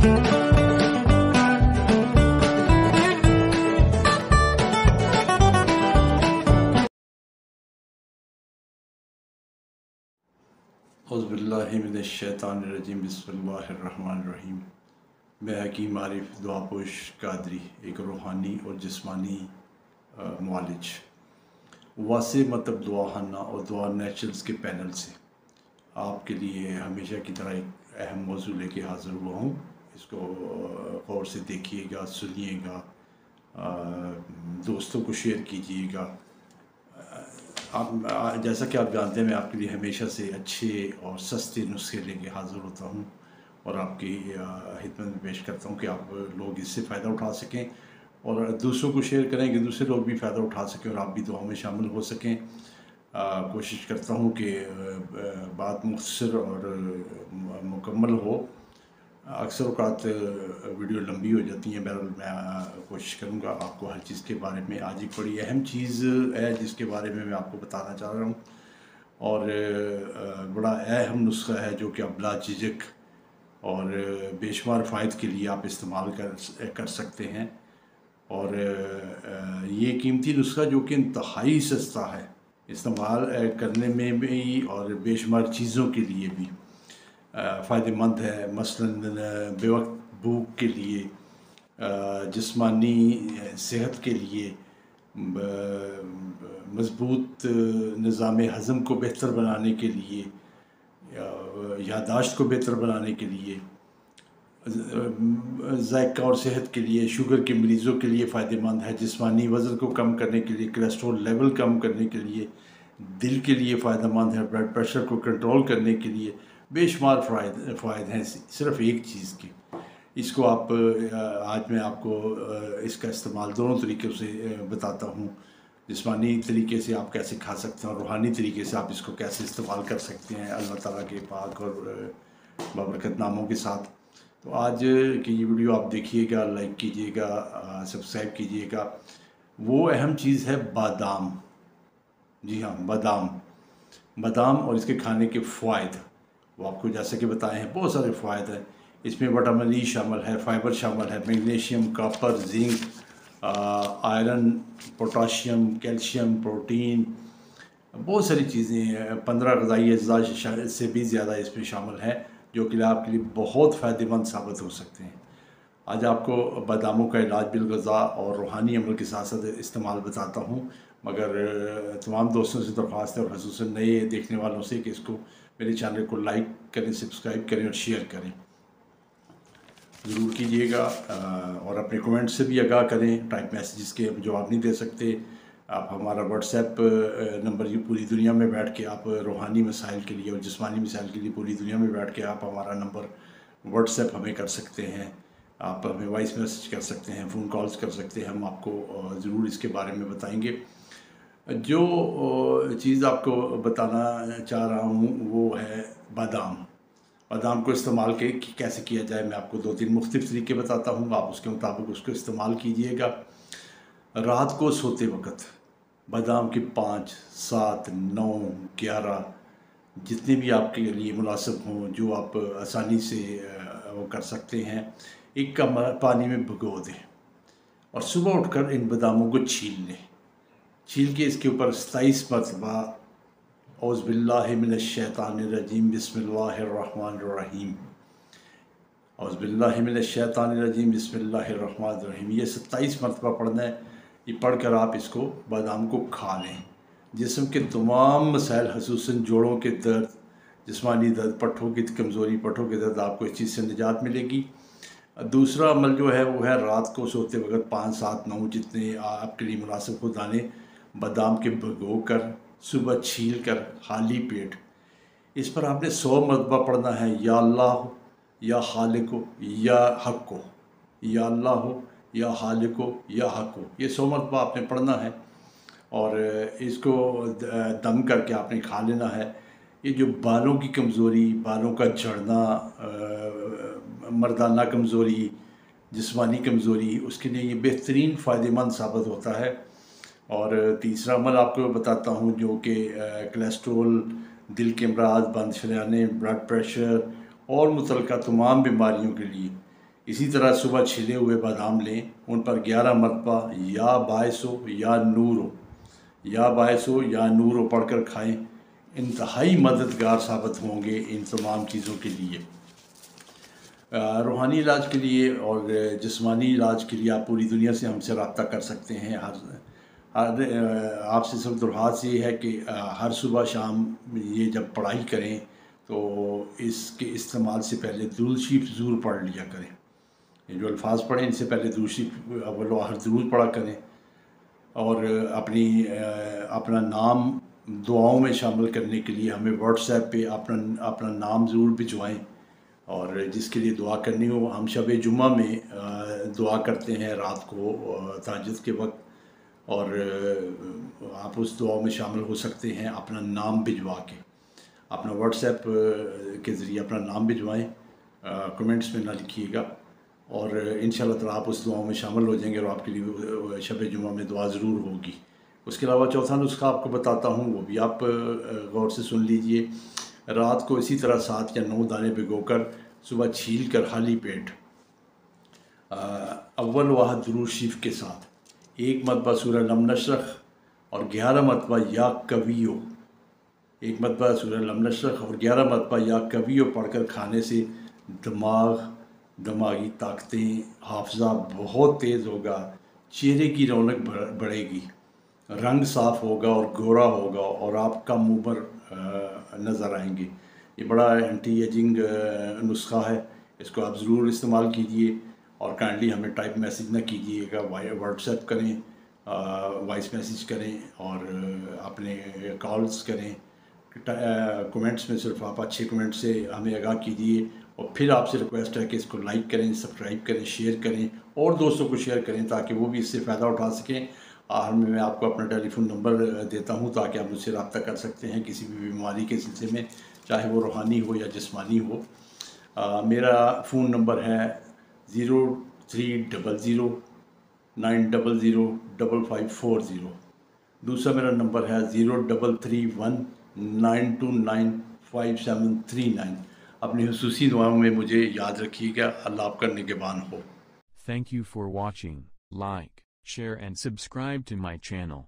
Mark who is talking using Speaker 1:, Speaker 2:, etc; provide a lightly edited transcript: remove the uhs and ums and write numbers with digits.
Speaker 1: औज़ुबिल्लाहिमिनश्शैतानिर्रजीम बिस्मिल्लाहिर्रहमानिर्रहीम। मैं हकीम आरिफ दुआपोश कादरी एक रूहानी और जिस्मानी मुआलिज वासे मतलब दुआखाना और दुआ नेचुरल्स के पैनल से आपके लिए हमेशा की तरह एक अहम मौजू लेके हाज़िर हुआ हूँ। इसको गौर से देखिएगा, सुनिएगा, दोस्तों को शेयर कीजिएगा। आप जैसा कि आप जानते हैं, मैं आपके लिए हमेशा से अच्छे और सस्ते नुस्खे लेके हाज़िर होता हूँ और आपकी खिदमत में पेश करता हूँ कि आप लोग इससे फ़ायदा उठा सकें और दूसरों को शेयर करें कि दूसरे लोग भी फ़ायदा उठा सकें और आप भी दुआ में शामिल हो सकें। कोशिश करता हूँ कि बात मुख्तसर और मुकम्मल हो। अक्सर औक़ात वीडियो लंबी हो जाती हैं। बहरहाल मैं कोशिश करूँगा आपको हर चीज़ के बारे में। आज एक बड़ी अहम चीज़ है जिसके बारे में मैं आपको बताना चाह रहा हूँ और बड़ा अहम नुस्खा है जो कि आप बिला झिझक और बेशुमार फ़ायदे के लिए आप इस्तेमाल कर सकते हैं। और ये कीमती नुस्खा जो कि इंतहाई सस्ता है, इस्तेमाल करने में भी और बेशुमार चीज़ों के लिए भी फ़ायदेमंद है। मसलन बेवक्त भूख के लिए, जिस्मानी सेहत के लिए, मज़बूत निज़ाम हज़म को बेहतर बनाने के लिए, यादाश्त को बेहतर बनाने के लिए, ज़ायक़ा और सेहत के लिए, शुगर के मरीज़ों के लिए फ़ायदेमंद है। जिस्मानी वज़न को कम करने के लिए, कोलेस्ट्रॉल लेवल कम करने के लिए, दिल के लिए फ़ायदेमंद है। ब्लड प्रेशर को कंट्रोल करने के लिए बेशुमार फ़ायदे हैं सिर्फ़ एक चीज़ के। इसको आप आज मैं आपको इसका इस्तेमाल दोनों तरीक़ों से बताता हूँ। जिस्मानी तरीके से आप कैसे खा सकते हैं और रूहानी तरीके से आप इसको कैसे इस्तेमाल कर सकते हैं अल्लाह ताला के पाक और बाबरकत नामों के साथ। तो आज की ये वीडियो आप देखिएगा, लाइक कीजिएगा, सब्सक्राइब कीजिएगा। वो अहम चीज़ है बादाम। जी हाँ, बादाम और इसके खाने के फ़ायदे वो आपको जैसे कि बताए हैं। बहुत सारे फ़ायदे हैं इसमें। विटामिन ई शामिल है, फ़ाइबर शामिल है, magnesium, copper, zinc, iron, potassium, calcium, protein, बहुत सारी चीज़ें 15 ग़िज़ाई अज़्ज़ा से भी ज़्यादा इसमें शामिल है जो कि आपके लिए बहुत फ़ायदेमंद साबित हो सकते हैं। आज आपको बादामों का इलाज बिलग़िज़ा और रूहानी अमल के साथ साथ इस्तेमाल बताता हूँ। मगर तमाम दोस्तों से दरख्वास्त है और ख़ुसूसन नए देखने वालों से कि इसको मेरे चैनल को लाइक करें, सब्सक्राइब करें और शेयर करें ज़रूर कीजिएगा। और अपने कमेंट से भी आगाह करें। टाइप मैसेजेस के जवाब नहीं दे सकते आप। हमारा व्हाट्सएप नंबर ये पूरी दुनिया में बैठ के आप रूहानी मसाइल के लिए और जिस्मानी मसाइल के लिए पूरी दुनिया में बैठ के आप हमारा नंबर व्हाट्सएप हमें कर सकते हैं। आप हमें वॉइस मैसेज कर सकते हैं, फ़ोन कॉल्स कर सकते हैं। हम आपको ज़रूर इसके बारे में बताएंगे। जो चीज़ आपको बताना चाह रहा हूँ वो है बादाम को इस्तेमाल के कैसे किया जाए। मैं आपको 2-3 मुख्तलिफ़ तरीके बताता हूँ, आप उसके मुताबिक उसको इस्तेमाल कीजिएगा। रात को सोते वक्त बादाम के 5, 7, 9, 11 जितने भी आपके लिए मुनासिब हों, जो आप आसानी से वो कर सकते हैं, एक कप पानी में भिगो दें और सुबह उठकर इन बादामों को छील लें। छील के इसके ऊपर 27 मरतबा औज़ुबिल्लाहिमिनश्शैतानिर्रजीम बिस्मिल्लाहिर्रहमानिर्रहीम, औज़ुबिल्लाहिमिनश्शैतानिर्रजीम बिस्मिल्लाहिर्रहमानिर्रहीम, ये 27 मरतबा पढ़ना है। ये पढ़कर आप इसको बादाम को खा लें। जिस्म के तमाम मसाइल ख़ुसूसन जोड़ों के दर्द, जिस्मानी दर्द, पट्ठों की कमज़ोरी, पट्ठों के दर्द, आपको इस चीज़ से निजात मिलेगी। दूसरा अमल जो है वो है रात को सोते वक्त 5, 7, 9 जितने आपके लिए मुनासिब हो दाने बादाम के भिगो कर सुबह छील कर खाली पेट इस पर आपने 100 मरतबा पढ़ना है। या अल्लाह या खालिको या हक़्को, या अल्लाह या खालिको या हक़्को, ये 100 मरतबा आपने पढ़ना है और इसको दम करके आपने खा लेना है। ये जो बालों की कमज़ोरी, बालों का झड़ना, मर्दाना कमज़ोरी, जिस्मानी कमज़ोरी, उसके लिए ये बेहतरीन फ़ायदेमंद साबित होता है। और तीसरा अमल आपको बताता हूँ जो कि कोलेस्ट्रॉल, दिल के अमराज, बंद शरियाने, ब्लड प्रेशर और मुतल्लिका तमाम बीमारियों के लिए اسی طرح صبح چھلے ہوئے بادام لیں، ان پر 11 مرتبہ یا باعث ہو یا نور ہو، یا باعث ہو یا نور ہو پڑھ کر کھائیں، انتہائی مددگار ثابت ہوں گے ان تمام چیزوں کے لیے۔ روحانی علاج کے لیے اور جسمانی علاج کے لیے آپ پوری دنیا سے ہم سے رابطہ کر سکتے ہیں۔ آپ سے سب درخواست یہ ہے کہ ہر صبح شام یہ جب پڑھائی کریں تو اس کے استعمال سے پہلے درود شریف ضرور پڑھ لیا کریں۔ یہ جو الفاظ پڑھیں ان سے پہلے درود شریف اول و آخر درود پڑھا کریں، اور اپنا نام دعاؤں میں شامل کرنے کے لیے ہمیں واٹس ایپ پہ اپنا نام ضرور بھجوائیں، اور جس کے لیے دعا کرنی ہو۔ ہم شب جمعہ میں دعا کرتے ہیں رات کو تہجد کے وقت، اور آپ اس دعا میں شامل ہو سکتے ہیں اپنا نام بھجوا کے۔ اپنا واٹس ایپ کے ذریعے اپنا نام بھجوائیں، کمنٹس میں نہ لکھیے گا، اور انشاءاللہ تعالیٰ آپ اس دعا میں شامل ہو جائیں گے، اور آپ کے لیے شب جمعہ میں دعا ضرور ہوگی۔ اس کے علاوہ چوتھا نسخہ آپ کو بتاتا ہوں، وہ بھی آپ غور سے سن لیجئے۔ رات کو اسی طرح 7 یا 9 دانے بھگو کر صبح چھیل کر خالی پیٹ اول واحد درود شریف کے ساتھ 1 مرتبہ سورہ لم نشرح اور 11 مرتبہ یا کویو، 1 مرتبہ سورہ لم نشرح اور 11 مرتبہ یا کویو پڑھ کر کھانے سے دماغی طاقتیں، حافظہ بہت تیز ہوگا، چہرے کی رونق بڑھے گی، رنگ صاف ہوگا اور گورا ہوگا، اور آپ کم عمر نظر آئیں گے۔ یہ بڑا اینٹی ایجنگ نسخہ ہے، اس کو آپ ضرور استعمال کیجئے، اور کائنڈلی ہمیں ٹائپ میسیج نہ کیجئے گا، واٹس ایپ کریں، وائس میسیج کریں، اور اپنے کالز کریں۔ کومنٹس میں صرف آپ اچھے کمنٹ سے ہمیں آگاہ کیجئے، اور پھر آپ سے ریکویسٹ ہے کہ اس کو لائک کریں، سبسکرائب کریں، شیئر کریں، اور دوستوں کو شیئر کریں تاکہ وہ بھی اس سے فائدہ اٹھا سکیں۔ میں آپ کو اپنا ٹیلی فون نمبر دیتا ہوں تاکہ آپ مجھ سے رابطہ کر سکتے ہیں کسی بھی بیماری کے سلسلے میں، چاہے وہ روحانی ہو یا جسمانی ہو۔ میرا فون نمبر ہے 0300900540۔ دوسرا میرا نمبر ہے 033192953739۔ اپنی خصوصی دعاؤں میں مجھے یاد رکھیے گا۔ اللہ آپ کا نگہبان ہو۔
Speaker 2: Thank you for watching. Like, share and subscribe to my channel.